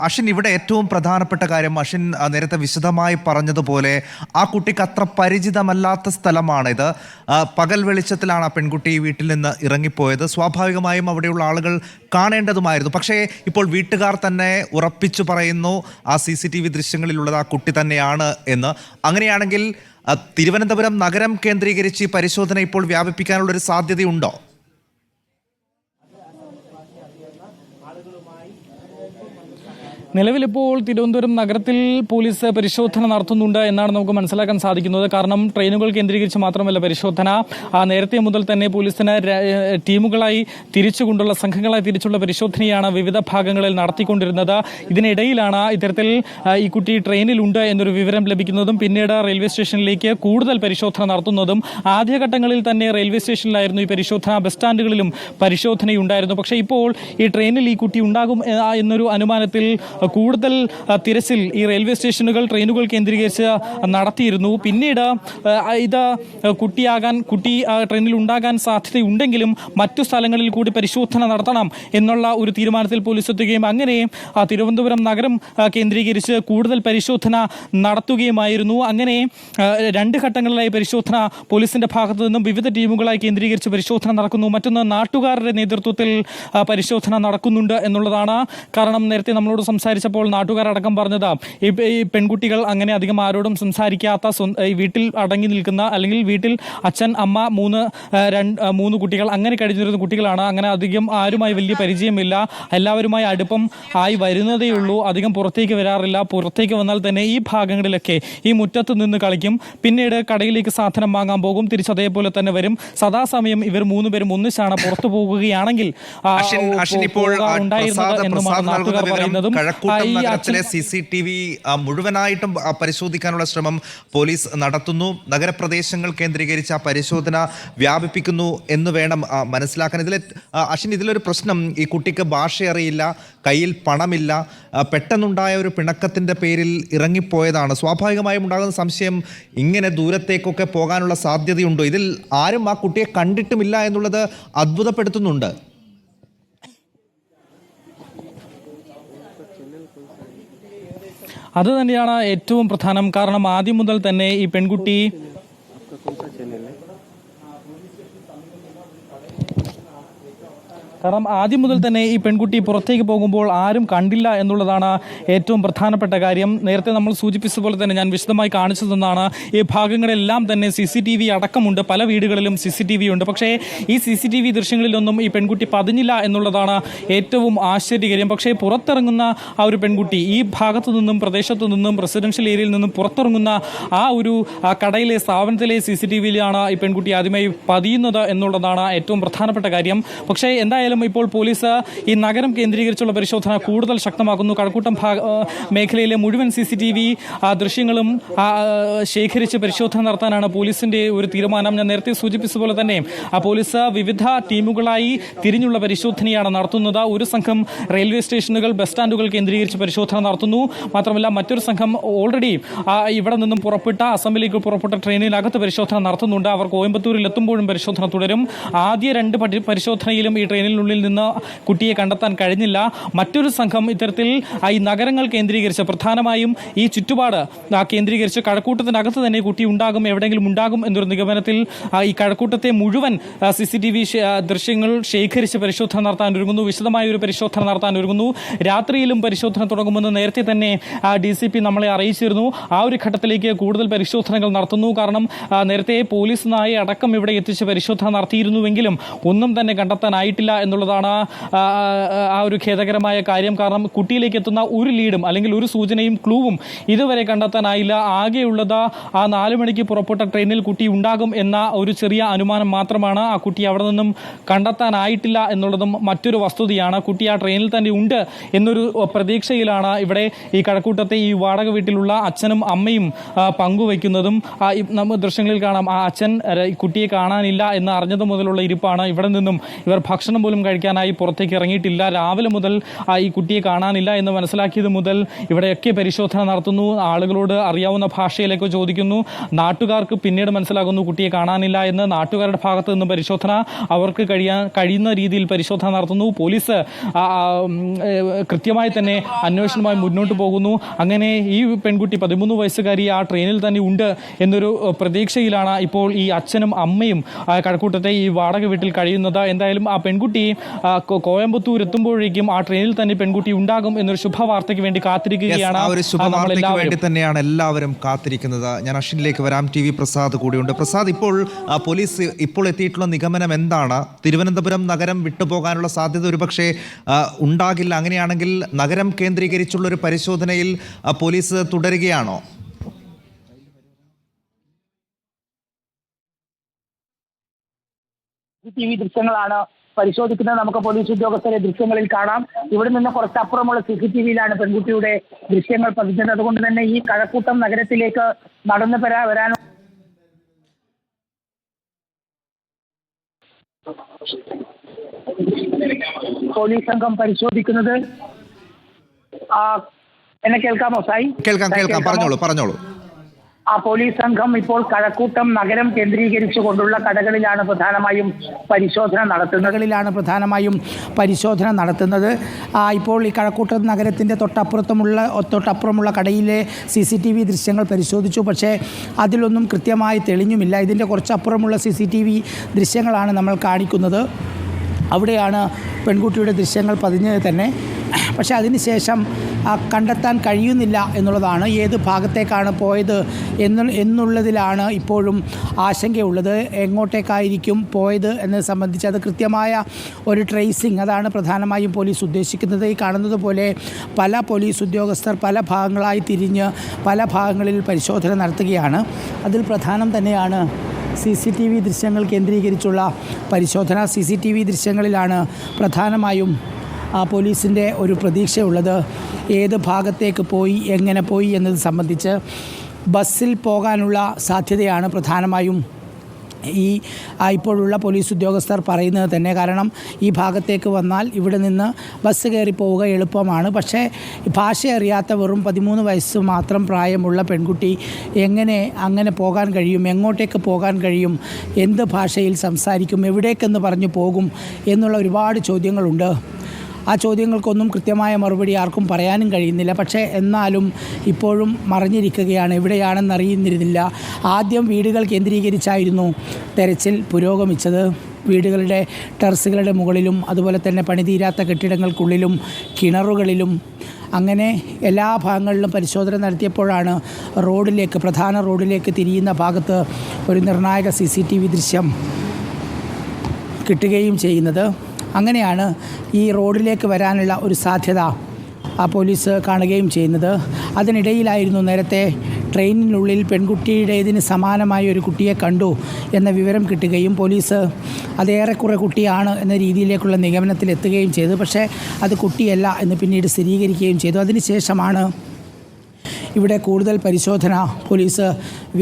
അഷിൻ, ഇവിടെ ഏറ്റവും പ്രധാനപ്പെട്ട കാര്യം അഷിൻ നേരത്തെ വിശദമായി പറഞ്ഞതുപോലെ ആ കുട്ടിക്ക് അത്ര പരിചിതമല്ലാത്ത സ്ഥലമാണിത്. പകൽ വെളിച്ചത്തിലാണ് ആ പെൺകുട്ടി വീട്ടിൽ നിന്ന് ഇറങ്ങിപ്പോയത്. സ്വാഭാവികമായും അവിടെയുള്ള ആളുകൾ കാണേണ്ടതുമായിരുന്നു. പക്ഷേ ഇപ്പോൾ വീട്ടുകാർ തന്നെ ഉറപ്പിച്ചു പറയുന്നു ആ CCTV ദൃശ്യങ്ങളിലുള്ളത് ആ കുട്ടി തന്നെയാണ് എന്ന്. അങ്ങനെയാണെങ്കിൽ തിരുവനന്തപുരം നഗരം കേന്ദ്രീകരിച്ച് ഈ പരിശോധന ഇപ്പോൾ വ്യാപിപ്പിക്കാനുള്ളൊരു സാധ്യതയുണ്ടോ? നിലവിലിപ്പോൾ തിരുവനന്തപുരം നഗരത്തിൽ പോലീസ് പരിശോധന നടത്തുന്നുണ്ട് എന്നാണ് നമുക്ക് മനസ്സിലാക്കാൻ സാധിക്കുന്നത്. കാരണം ട്രെയിനുകൾ കേന്ദ്രീകരിച്ച് മാത്രമല്ല പരിശോധന, നേരത്തെ മുതൽ തന്നെ പോലീസിന് ടീമുകളായി തിരിച്ചുകൊണ്ടുള്ള സംഘങ്ങളായി തിരിച്ചുള്ള പരിശോധനയാണ് വിവിധ ഭാഗങ്ങളിൽ നടത്തിക്കൊണ്ടിരുന്നത്. ഇതിനിടയിലാണ് ഇത്തരത്തിൽ ഈ കുട്ടി ട്രെയിനിലുണ്ട് എന്നൊരു വിവരം ലഭിക്കുന്നതും പിന്നീട് റെയിൽവേ സ്റ്റേഷനിലേക്ക് കൂടുതൽ പരിശോധന നടത്തുന്നതും. ആദ്യഘട്ടങ്ങളിൽ തന്നെ റെയിൽവേ സ്റ്റേഷനിലായിരുന്നു ഈ പരിശോധന, ബസ് സ്റ്റാൻഡുകളിലും പരിശോധനയുണ്ടായിരുന്നു. പക്ഷേ ഇപ്പോൾ ഈ ട്രെയിനിൽ ഈ കുട്ടി ഉണ്ടാകും എന്നൊരു അനുമാനത്തിൽ കൂടുതൽ തിരച്ചിൽ ഈ റെയിൽവേ സ്റ്റേഷനുകൾ ട്രെയിനുകൾ കേന്ദ്രീകരിച്ച് നടത്തിയിരുന്നു. പിന്നീട് ഇത് കുട്ടി ട്രെയിനിൽ ഉണ്ടാകാൻ സാധ്യതയുണ്ടെങ്കിലും മറ്റു സ്ഥലങ്ങളിൽ കൂടി പരിശോധന നടത്തണം എന്നുള്ള ഒരു തീരുമാനത്തിൽ പോലീസ് എത്തുകയും അങ്ങനെ തിരുവനന്തപുരം നഗരം കേന്ദ്രീകരിച്ച് കൂടുതൽ പരിശോധന നടത്തുകയുമായിരുന്നു. അങ്ങനെ രണ്ട് ഘട്ടങ്ങളിലായി പരിശോധന പോലീസിന്റെ ഭാഗത്തു നിന്നും വിവിധ ടീമുകളായി കേന്ദ്രീകരിച്ച് പരിശോധന നടക്കുന്നു. മറ്റൊന്ന് നാട്ടുകാരുടെ നേതൃത്വത്തിൽ പരിശോധന നടക്കുന്നുണ്ട് എന്നുള്ളതാണ്. കാരണം നേരത്തെ നമ്മളോട് സംസാരിച്ചപ്പോൾ നാട്ടുകാരടക്കം പറഞ്ഞത് ഈ പെൺകുട്ടികൾ അങ്ങനെ അധികം ആരോടും സംസാരിക്കാത്ത വീട്ടിൽ അടങ്ങി നിൽക്കുന്ന, അല്ലെങ്കിൽ വീട്ടിൽ അച്ഛൻ അമ്മ മൂന്ന് കുട്ടികൾ അങ്ങനെ കഴിഞ്ഞിരുന്ന കുട്ടികളാണ്. അങ്ങനെ അധികം ആരുമായി വലിയ പരിചയമില്ല, എല്ലാവരുമായി അടുപ്പം ആയി വരുന്നതേ ഉള്ളൂ, അധികം പുറത്തേക്ക് വരാറില്ല. പുറത്തേക്ക് വന്നാൽ തന്നെ ഈ ഭാഗങ്ങളിലൊക്കെ ഈ മുറ്റത്ത് നിന്ന് കളിക്കും, പിന്നീട് കടയിലേക്ക് സാധനം വാങ്ങാൻ പോകും, തിരിച്ചതേപോലെ തന്നെ വരും. സദാസമയം ഇവർ മൂന്നുപേരും ഒന്നിച്ചാണ് പുറത്തു പോകുകയാണെങ്കിൽ ഉണ്ടായിരുന്നത് എന്നുമാണ് നാട്ടുകാർ പറയുന്നതും. നഗരത്തിലെ CCTV മുഴുവനായിട്ടും പരിശോധിക്കാനുള്ള ശ്രമം പോലീസ് നടത്തുന്നു. നഗരപ്രദേശങ്ങൾ കേന്ദ്രീകരിച്ച് ആ പരിശോധന വ്യാപിപ്പിക്കുന്നു എന്ന് വേണം മനസ്സിലാക്കാൻ. ഇതിലൊരു പ്രശ്നം, ഈ കുട്ടിക്ക് ഭാഷ അറിയില്ല, കയ്യിൽ പണമില്ല, പെട്ടെന്നുണ്ടായ ഒരു പിണക്കത്തിന്റെ പേരിൽ ഇറങ്ങിപ്പോയതാണ്. സ്വാഭാവികമായും ഉണ്ടാകുന്ന സംശയം, ഇങ്ങനെ ദൂരത്തേക്കൊക്കെ പോകാനുള്ള സാധ്യതയുണ്ടോ? ഇതിൽ ആരും ആ കുട്ടിയെ കണ്ടിട്ടുമില്ല എന്നുള്ളത് അത്ഭുതപ്പെടുത്തുന്നുണ്ട്. അത് തന്നെയാണ് ഏറ്റവും പ്രധാനം. കാരണം ആദ്യം മുതൽ തന്നെ ഈ പെൺകുട്ടി പുറത്തേക്ക് പോകുമ്പോൾ ആരും കണ്ടില്ല എന്നുള്ളതാണ് ഏറ്റവും പ്രധാനപ്പെട്ട കാര്യം. നേരത്തെ നമ്മൾ സൂചിപ്പിച്ചതുപോലെ തന്നെ ഞാൻ വിശദമായി കാണിച്ചു തന്നാണ്, ഈ ഭാഗങ്ങളെല്ലാം തന്നെ CCTV അടക്കമുണ്ട്. പല വീടുകളിലും CCTV ഉണ്ട്. പക്ഷേ ഈ CCTV ദൃശ്യങ്ങളിലൊന്നും ഈ പെൺകുട്ടി പതിഞ്ഞില്ല എന്നുള്ളതാണ് ഏറ്റവും ആശ്ചര്യകരം. പക്ഷേ പുറത്തിറങ്ങുന്ന ആ ഒരു പെൺകുട്ടി ഈ ഭാഗത്തു നിന്നും, പ്രദേശത്തു നിന്നും, റെസിഡൻഷ്യൽ ഏരിയയിൽ നിന്നും പുറത്തിറങ്ങുന്ന ആ ഒരു കടയിലെ സ്ഥാപനത്തിലെ CCTVയിലാണ് ഈ പെൺകുട്ടി ആദ്യമായി പതിയുന്നത് എന്നുള്ളതാണ് ഏറ്റവും പ്രധാനപ്പെട്ട കാര്യം. പക്ഷേ എന്തായാലും ഇപ്പോൾ പോലീസ് ഈ നഗരം കേന്ദ്രീകരിച്ചുള്ള പരിശോധന കൂടുതൽ ശക്തമാക്കുന്നു. കഴക്കൂട്ടം മേഖലയിലെ മുഴുവൻ CCTV ദൃശ്യങ്ങളും ശേഖരിച്ച് പരിശോധന നടത്താനാണ് പോലീസിന്റെ ഒരു തീരുമാനം. ഞാൻ നേരത്തെ സൂചിപ്പിച്ചതുപോലെ തന്നെ പോലീസ് വിവിധ ടീമുകളായി തിരിഞ്ഞുള്ള പരിശോധനയാണ് നടത്തുന്നത്. ഒരു സംഘം റെയിൽവേ സ്റ്റേഷനുകൾ, ബസ് സ്റ്റാൻഡുകൾ കേന്ദ്രീകരിച്ച് പരിശോധന നടത്തുന്നു. മാത്രമല്ല മറ്റൊരു സംഘം ഓൾറെഡി ഇവിടെ നിന്നും അസംബ്ലിയിലേക്ക് പുറപ്പെട്ട ട്രെയിനിനകത്ത് പരിശോധന നടത്തുന്നുണ്ട്. അവർ കോയമ്പത്തൂരിൽ എത്തുമ്പോഴും പരിശോധന തുടരും. ആദ്യ രണ്ട് പരിശോധനയിലും ഈ ട്രെയിനിൽ നിന്ന് കുട്ടിയെ കണ്ടെത്താൻ കഴിഞ്ഞില്ല. മറ്റൊരു സംഘം ഇത്തരത്തിൽ ഈ നഗരങ്ങൾ കേന്ദ്രീകരിച്ച്, പ്രധാനമായും ഈ ചുറ്റുപാട് കേന്ദ്രീകരിച്ച് കഴക്കൂട്ടത്തിനകത്ത് തന്നെ കുട്ടി ഉണ്ടാകും, എവിടെയെങ്കിലും ഉണ്ടാകും എന്നൊരു നിഗമനത്തിൽ ഈ കഴക്കൂട്ടത്തെ മുഴുവൻ CCTV ദൃശ്യങ്ങൾ ശേഖരിച്ച് പരിശോധന നടത്താൻ ഒരുങ്ങുന്നു. വിശദമായ ഒരു പരിശോധന നടത്താൻ ഒരുങ്ങുന്നു. രാത്രിയിലും പരിശോധന തുടങ്ങുമെന്ന് നേരത്തെ തന്നെ DCP നമ്മളെ അറിയിച്ചിരുന്നു. ആ ഒരു ഘട്ടത്തിലേക്ക് കൂടുതൽ പരിശോധനകൾ നടത്തുന്നു. കാരണം നേരത്തെ പോലീസ് നായ അടക്കം ഇവിടെ എത്തിച്ച് പരിശോധന നടത്തിയിരുന്നുവെങ്കിലും ഒന്നും തന്നെ കണ്ടെത്താനായിട്ടില്ല എന്നുള്ളതാണ് ആ ഒരു ഖേദകരമായ കാര്യം. കാരണം കുട്ടിയിലേക്ക് എത്തുന്ന ഒരു ലീഡും അല്ലെങ്കിൽ ഒരു സൂചനയും ക്ലൂവും ഇതുവരെ കണ്ടെത്താനായില്ല. ആകെയുള്ളത് ആ 4 മണിക്ക് പുറപ്പെട്ട ട്രെയിനിൽ കുട്ടി ഉണ്ടാകും എന്ന ഒരു ചെറിയ അനുമാനം മാത്രമാണ്. ആ കുട്ടി അവിടെ നിന്നും കണ്ടെത്താനായിട്ടില്ല എന്നുള്ളതും മറ്റൊരു വസ്തുതയാണ്. കുട്ടി ആ ട്രെയിനിൽ തന്നെ ഉണ്ട് എന്നൊരു പ്രതീക്ഷയിലാണ് ഇവിടെ ഈ കഴക്കൂട്ടത്തെ ഈ വാടക വീട്ടിലുള്ള അച്ഛനും അമ്മയും പങ്കുവയ്ക്കുന്നതും. നമ്മൾ ദൃശ്യങ്ങളിൽ കാണാം, ആ അച്ഛൻ കുട്ടിയെ കാണാനില്ല എന്ന് അറിഞ്ഞത് മുതലുള്ള ഇരിപ്പാണ്. ഇവിടെ നിന്നും ഇവർ ഭക്ഷണം പോലും പോലും കഴിക്കാനായി പുറത്തേക്ക് ഇറങ്ങിയിട്ടില്ല. രാവിലെ മുതൽ ഈ കുട്ടിയെ കാണാനില്ല എന്ന് മനസ്സിലാക്കിയത് മുതൽ ഇവിടെയൊക്കെ പരിശോധന നടത്തുന്നു. ആളുകളോട് അറിയാവുന്ന ഭാഷയിലേക്ക് ചോദിക്കുന്നു. നാട്ടുകാർക്ക് പിന്നീട് മനസ്സിലാകുന്നു കുട്ടിയെ കാണാനില്ല എന്ന്. നാട്ടുകാരുടെ ഭാഗത്ത് നിന്ന് പരിശോധന, അവർക്ക് കഴിയുന്ന രീതിയിൽ പരിശോധന നടത്തുന്നു. പോലീസ് കൃത്യമായി തന്നെ അന്വേഷണവുമായി മുന്നോട്ട് പോകുന്നു. അങ്ങനെ ഈ പെൺകുട്ടി 13 വയസ്സുകാരി ആ ട്രെയിനിൽ തന്നെ ഉണ്ട് എന്നൊരു പ്രതീക്ഷയിലാണ് ഇപ്പോൾ ഈ അച്ഛനും അമ്മയും കഴക്കൂട്ടത്തെ ഈ വാടക വീട്ടിൽ കഴിയുന്നത്. എന്തായാലും ആ പെൺകുട്ടി കോയമ്പത്തൂർ എത്തുമ്പോഴേക്കും ആ ട്രെയിനിൽ തന്നെ പെൺകുട്ടി ഉണ്ടാകും എന്നൊരു ശുഭവാർത്തയ്ക്ക് വേണ്ടി കാത്തിരിക്കുകയാണ്. വേണ്ടി തന്നെയാണ് എല്ലാവരും കാത്തിരിക്കുന്നത്. ഞാൻ അശ്വിനിലേക്ക് വരാം. TV പ്രസാദ് കൂടിയുണ്ട്. പ്രസാദ്, പോലീസ് ഇപ്പോൾ എത്തിയിട്ടുള്ള നിഗമനം എന്താണ്? തിരുവനന്തപുരം നഗരം വിട്ടുപോകാനുള്ള സാധ്യത ഒരുപക്ഷെ ഉണ്ടാകില്ല. അങ്ങനെയാണെങ്കിൽ നഗരം കേന്ദ്രീകരിച്ചുള്ള ഒരു പരിശോധനയിൽ പോലീസ് തുടരുകയാണോ? TV ദൃശ്യങ്ങളാണ് പരിശോധിക്കുന്നത്. നമുക്ക് പോലീസ് ഉദ്യോഗസ്ഥരെ ദൃശ്യങ്ങളിൽ കാണാം. ഇവിടെ നിന്ന് കുറച്ചപ്പുറമുള്ള CCTVയിലാണ് പെൺകുട്ടിയുടെ ദൃശ്യങ്ങൾ പതിഞ്ഞത്. അതുകൊണ്ട് തന്നെ ഈ കഴക്കൂട്ടം നഗരത്തിലേക്ക് നടന്നു വരാൻ പോലീസ് സംഘം പരിശോധിക്കുന്നത്. എന്നെ കേൾക്കാമോ സായി? കേൾക്കാം, പറഞ്ഞോളൂ. ആ പോലീസ് സംഘം ഇപ്പോൾ കഴക്കൂട്ടം നഗരം കേന്ദ്രീകരിച്ചുകൊണ്ടുള്ള കടകളിലാണ് പ്രധാനമായും പരിശോധന നടത്തുന്നത്. ഇപ്പോൾ ഈ കഴക്കൂട്ടം നഗരത്തിൻ്റെ തൊട്ടപ്പുറമുള്ള കടയിലെ CCTV ദൃശ്യങ്ങൾ പരിശോധിച്ചു. പക്ഷേ അതിലൊന്നും കൃത്യമായി തെളിഞ്ഞുമില്ല. ഇതിൻ്റെ കുറച്ചപ്പുറമുള്ള CCTV ദൃശ്യങ്ങളാണ് നമ്മൾ കാണിക്കുന്നത്. അവിടെയാണ് പെൺകുട്ടിയുടെ ദൃശ്യങ്ങൾ പതിഞ്ഞത് തന്നെ. പക്ഷേ അതിനുശേഷം കണ്ടെത്താൻ കഴിയുന്നില്ല എന്നുള്ളതാണ്. ഏത് ഭാഗത്തേക്കാണ് പോയത് എന്നുള്ളതിലാണ് ഇപ്പോഴും ആശങ്കയുള്ളത്. എങ്ങോട്ടേക്കായിരിക്കും പോയത് എന്നത് സംബന്ധിച്ച് അത് കൃത്യമായ ഒരു ട്രേസിങ്, അതാണ് പ്രധാനമായും പോലീസ് ഉദ്ദേശിക്കുന്നത്. ഈ കാണുന്നത് പോലെ പല പോലീസ് ഉദ്യോഗസ്ഥർ പല ഭാഗങ്ങളായി തിരിഞ്ഞ് പല ഭാഗങ്ങളിൽ പരിശോധന നടത്തുകയാണ്. അതിൽ പ്രധാനം തന്നെയാണ് CCTV ദൃശ്യങ്ങൾ കേന്ദ്രീകരിച്ചുള്ള പരിശോധന. CCTV ദൃശ്യങ്ങളിലാണ് പ്രധാനമായും പോലീസിൻ്റെ ഒരു പ്രതീക്ഷയുള്ളത്. ഏത് ഭാഗത്തേക്ക് പോയി, എങ്ങനെ പോയി എന്നത് സംബന്ധിച്ച് ബസ്സിൽ പോകാനുള്ള സാധ്യതയാണ് പ്രധാനമായും ഇപ്പോഴുള്ള പോലീസ് ഉദ്യോഗസ്ഥർ പറയുന്നത് തന്നെ. കാരണം ഈ ഭാഗത്തേക്ക് വന്നാൽ ഇവിടെ നിന്ന് ബസ് കയറി പോവുക എളുപ്പമാണ്. പക്ഷേ ഭാഷ അറിയാത്ത വെറും 13 വയസ്സ് മാത്രം പ്രായമുള്ള പെൺകുട്ടി എങ്ങനെ അങ്ങനെ പോകാൻ കഴിയും? എങ്ങോട്ടേക്ക് പോകാൻ കഴിയും? എന്ത് ഭാഷയിൽ സംസാരിക്കും? എവിടേക്കെന്ന് പറഞ്ഞു പോകും എന്നുള്ള ഒരുപാട് ചോദ്യങ്ങളുണ്ട്. ആ ചോദ്യങ്ങൾക്കൊന്നും കൃത്യമായ മറുപടി ആർക്കും പറയാനും കഴിയുന്നില്ല. പക്ഷേ എന്നാലും ഇപ്പോഴും മറഞ്ഞിരിക്കുകയാണ്, എവിടെയാണെന്നറിയുന്നിരുന്നില്ല. ആദ്യം വീടുകൾ കേന്ദ്രീകരിച്ചായിരുന്നു തെരച്ചിൽ പുരോഗമിച്ചത്. വീടുകളുടെ ടെറസുകളുടെ മുകളിലും അതുപോലെ തന്നെ പണിതീരാത്ത കെട്ടിടങ്ങൾക്കുള്ളിലും കിണറുകളിലും അങ്ങനെ എല്ലാ ഭാഗങ്ങളിലും പരിശോധന നടത്തിയപ്പോഴാണ് പ്രധാന റോഡിലേക്ക് തിരിയുന്ന ഭാഗത്ത് ഒരു നിർണായക CCTV ദൃശ്യം കിട്ടുകയും ചെയ്യുന്നത്. അങ്ങനെയാണ് ഈ റോഡിലേക്ക് വരാനുള്ള ഒരു സാധ്യത പോലീസ് കാണുകയും ചെയ്യുന്നത്. അതിനിടയിലായിരുന്നു നേരത്തെ ട്രെയിനിനുള്ളിൽ പെൺകുട്ടിയുടേതിന് സമാനമായ ഒരു കുട്ടിയെ കണ്ടു എന്ന വിവരം കിട്ടുകയും പോലീസ് അതേറെക്കുറെ കുട്ടിയാണ് എന്ന രീതിയിലേക്കുള്ള നിഗമനത്തിലെത്തുകയും ചെയ്തു. പക്ഷേ അത് കുട്ടിയല്ല എന്ന് പിന്നീട് സ്ഥിരീകരിക്കുകയും ചെയ്തു. അതിനുശേഷമാണ് ഇവിടെ കൂടുതൽ പരിശോധന പോലീസ്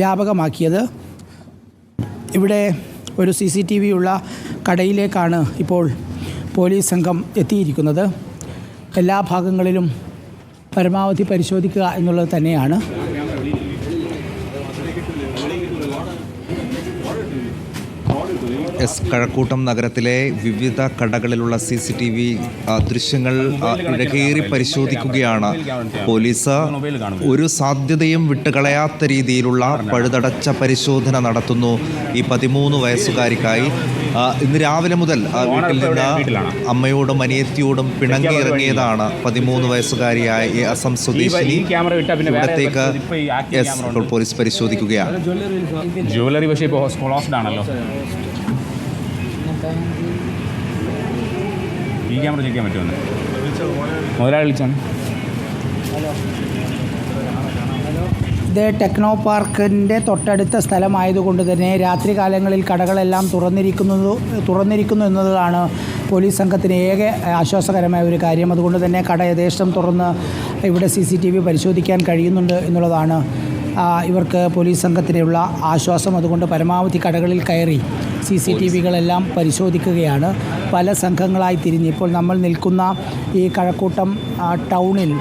വ്യാപകമാക്കിയത്. ഇവിടെ ഒരു CCTV ഉള്ള കടയിലേക്കാണ് ഇപ്പോൾ പോലീസ് സംഘം എത്തിയിരിക്കുന്നത്. എല്ലാ ഭാഗങ്ങളിലും പരമാവധി പരിശോധിക്കുക എന്നുള്ളത് തന്നെയാണ്. കഴക്കൂട്ടം നഗരത്തിലെ വിവിധ കടകളിലുള്ള CCTV ദൃശ്യങ്ങൾ ഇഴകേറി പരിശോധിക്കുകയാണ് പോലീസ്. ഒരു സാധ്യതയും വിട്ടുകളയാത്ത രീതിയിലുള്ള പഴുതടച്ച പരിശോധന നടത്തുന്നു ഈ 13 വയസ്സുകാരിക്കായി. ഇന്ന് രാവിലെ മുതൽ വീട്ടിൽ നിന്ന് അമ്മയോടും അനിയത്തിയോടും പിണങ്ങി ഇറങ്ങിയതാണ് 13 വയസ്സുകാരിയായ ഈ അസം സ്വദേശിനി. ഇവിടത്തേക്ക് ഇപ്പോൾ പോലീസ് പരിശോധിക്കുകയാണ്. ജ്വല്ലറി പക്ഷേ ഇപ്പോൾ ക്ലോസ്ഡ് ആണല്ലോ. ഈ ക്യാമറ ചോദിക്കാൻ പറ്റുമെന്ന് മുതലാളി വിളിച്ചാണ്. ഇത് ടെക്നോ പാർക്കിൻ്റെ തൊട്ടടുത്ത സ്ഥലമായതുകൊണ്ട് തന്നെ രാത്രികാലങ്ങളിൽ കടകളെല്ലാം തുറന്നിരിക്കുന്നു എന്നതാണ് പോലീസ് സംഘത്തിന് ഏക ആശ്വാസകരമായ ഒരു കാര്യം. അതുകൊണ്ട് തന്നെ കട യഥേഷ്ടം തുറന്ന് ഇവിടെ CCTV പരിശോധിക്കാൻ കഴിയുന്നുണ്ട് എന്നുള്ളതാണ് ഇവർക്ക് പോലീസ് സംഘത്തിനുള്ള ആശ്വാസം. അതുകൊണ്ട് പരമാവധി കടകളിൽ കയറി CCTVകളെല്ലാം പരിശോധിക്കുകയാണ്. പല സംഘങ്ങളായി തിരിഞ്ഞ് ഇപ്പോൾ നമ്മൾ നിൽക്കുന്ന ഈ കഴക്കൂട്ടം ടൗണിൽ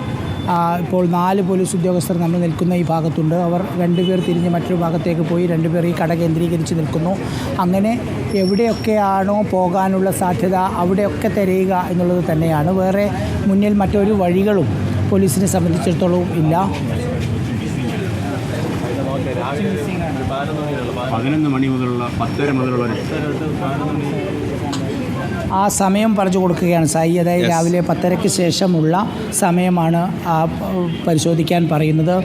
ഇപ്പോൾ 4 പോലീസ് ഉദ്യോഗസ്ഥർ നമ്മൾ നിൽക്കുന്ന ഈ ഭാഗത്തുണ്ട്. അവർ 2 പേർ തിരിഞ്ഞ് മറ്റൊരു ഭാഗത്തേക്ക് പോയി, 2 പേർ ഈ കട കേന്ദ്രീകരിച്ച് നിൽക്കുന്നു. അങ്ങനെ എവിടെയൊക്കെയാണോ പോകാനുള്ള സാധ്യത അവിടെയൊക്കെ തിരയുക എന്നുള്ളത് തന്നെയാണ്. വേറെ മുന്നിൽ മറ്റൊരു വഴികളും പോലീസിനെ സംബന്ധിച്ചിടത്തോളം ഇല്ല. 11 മണി മുതലുള്ള 10:30 മുതലുള്ള ആ സമയം പറഞ്ഞു കൊടുക്കുകയാണ് സായി. അതായത് രാവിലെ 10:30-ക്ക് ശേഷമുള്ള സമയമാണ് പരിശോധിക്കാൻ പറയുന്നത്.